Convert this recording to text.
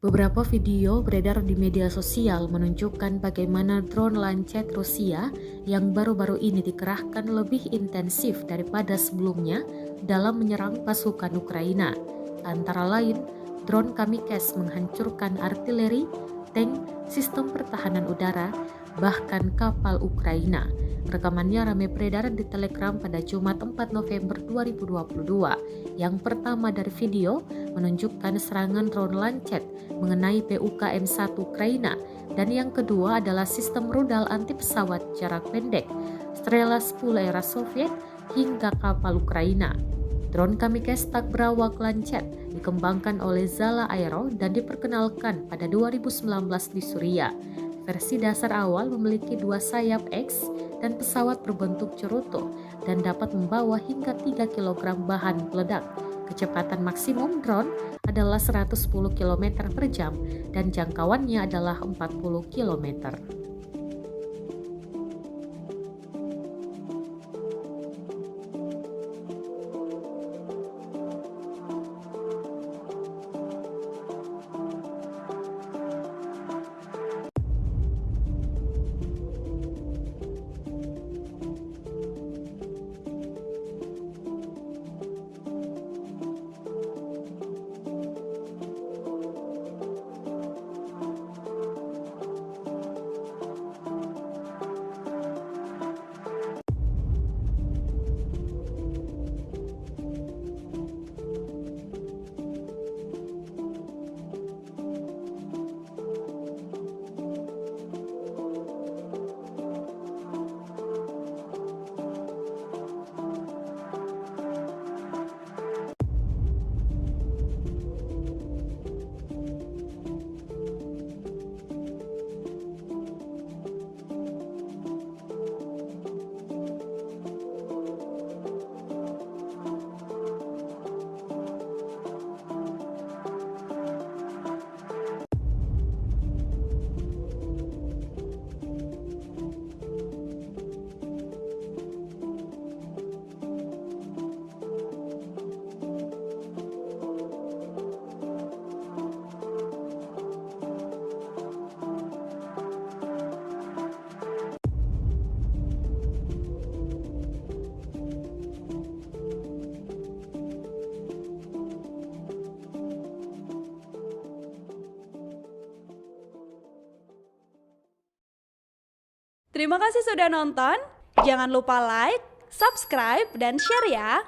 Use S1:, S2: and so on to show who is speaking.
S1: Beberapa video beredar di media sosial menunjukkan bagaimana drone Lancet Rusia yang baru-baru ini dikerahkan lebih intensif daripada sebelumnya dalam menyerang pasukan Ukraina. Antara lain, drone Kamikze menghancurkan artileri, tank, sistem pertahanan udara, bahkan kapal Ukraina. Rekamannya ramai beredar di Telegram pada Jumat 4 November 2022. Yang pertama dari video menunjukkan serangan drone Lancet mengenai PUKM-1 Ukraina, dan yang kedua adalah sistem rudal anti pesawat jarak pendek Strela 10 era Soviet hingga kapal Ukraina. Drone Kamikze tak berawak Lancet dikembangkan oleh Zala Aero dan diperkenalkan pada 2019 di Suriah. Versi dasar awal memiliki dua sayap X dan pesawat berbentuk cerutu dan dapat membawa hingga 3 kg bahan peledak. Kecepatan maksimum drone adalah 110 km per jam dan jangkauannya adalah 40 km.
S2: Terima kasih sudah nonton. Jangan lupa like, subscribe, dan share ya.